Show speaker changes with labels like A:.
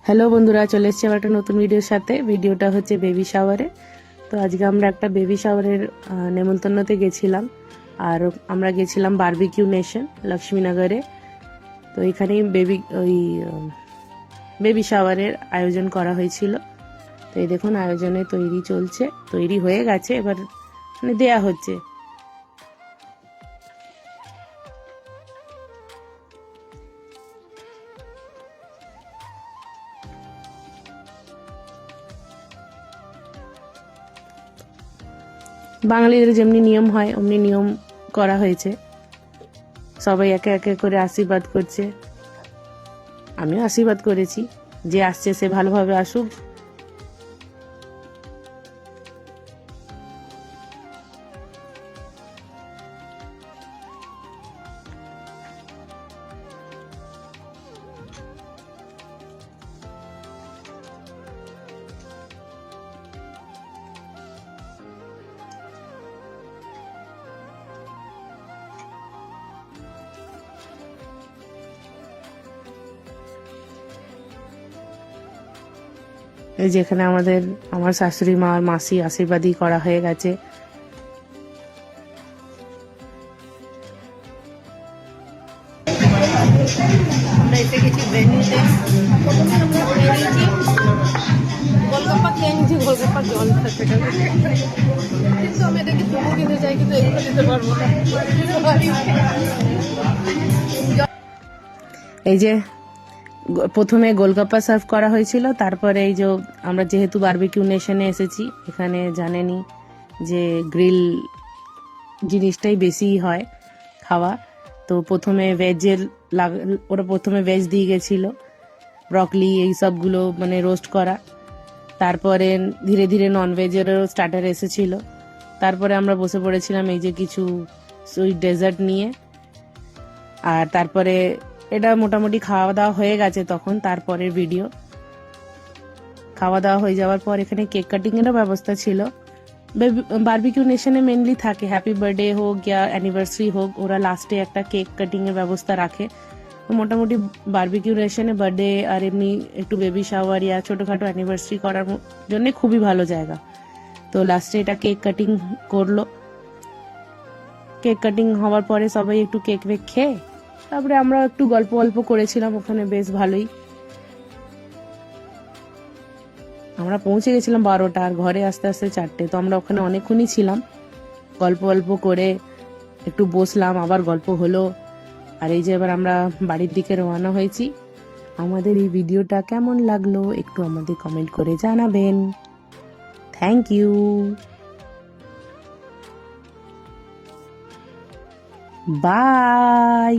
A: Hello বন্ধুরা, চলে এসেছি আবার একটা নতুন ভিডিওর সাথে। ভিডিওটা হচ্ছে বেবি শাওয়ারে। তো আজকে আমরা একটা বেবি শাওয়ারের নেমন্তন্নতে গেছিলাম। আর আমরা গেছিলাম বারবিকিউ নেশন লক্ষ্মীনগরে। তো এখানেই বেবি শাওয়ারের আয়োজন করা হয়েছিল। তো এই দেখুন, আয়োজনে তৈরি চলছে, তৈরি হয়ে গেছে, এবার মানে দেয়া হচ্ছে। বাঙালিদের যেমনি নিয়ম হয় অমনি নিয়ম করা হয়েছে। সবাই একে একে করে আশীর্বাদ করছে, আমিও আশীর্বাদ করেছি যে আসছে সে ভালোভাবে আসুক। এই যেখানে আমার শাশুড়ি মা আর মাসি আশীর্বাদী করা হয়ে গেছে।
B: আমরা এসে গেছি ভেন্যুতে। প্রথমে আমরা খেয়ে নিয়েছি গোলগাপ্পা, গোলগাপ্পার জল খাচ্ছে, কিন্তু আমি এটাকে তবু কিনতে চাই, কিন্তু এগুলো দিতে পারবো না।
A: এই যে প্রথমে গোলগাপ্পা সার্ভ করা হয়েছিল, তারপরে এই যে আমরা যেহেতু বারবিকিউ নেশনে এসেছি, এখানে জানেনই যে গ্রিল জিনিসটাই বেশি হয় খাওয়া। তো প্রথমে ওরা প্রথমে ভেজ দিয়ে গেছিল, ব্রকলি এই সবগুলো মানে রোস্ট করা। তারপরে ধীরে ধীরে ননভেজেরও স্টার্টার এসেছিল। তারপরে আমরা বসে পড়েছিলাম এই যে কিছু সুইট ডেজার্ট নিয়ে। আর তারপরে এটা মোটামুটি খাওয়া দাওয়া হয়ে গেছে তখন। তারপরের ভিডিও খাওয়া দাওয়া হয়ে যাওয়ার পর এখানে কেক কাটিং এরও ব্যবস্থা ছিল। বারবিকিউ নেশনে মেনলি থাকে হ্যাপি বার্থডে হোক या অ্যানিভার্সারি হোক, ওরা লাস্টে একটা কেক কাটিং এর ব্যবস্থা রাখে। মোটামুটি বারবিকিউ নেশনে বার্থডে আর এমনি একটু বেবি শাওয়ার ইয়া ছোটখাটো অ্যানিভার্সারি করার জন্য খুবই ভালো জায়গা। তো লাস্টে এটা কেক কাটিং করলো। কেক কাটিং হওয়ার পরে সবাই একটু কেক বেক খেয়ে তারপরে আমরা একটু গল্প করেছিলাম ওখানে, বেশ ভালোই। আমরা পৌঁছে গেছিলাম 12টা, আর ঘরে আস্তে আস্তে 4টে। তো আমরা ওখানে অনেকক্ষণই ছিলাম, গল্প করে একটু বসলাম, আবার গল্প হলো। আর এই যে এবার আমরা বাড়ির দিকে রওনা হয়েছি। আমাদের এই ভিডিওটা কেমন লাগলো একটু আমাদের কমেন্ট করে জানাবেন। Thank you, by.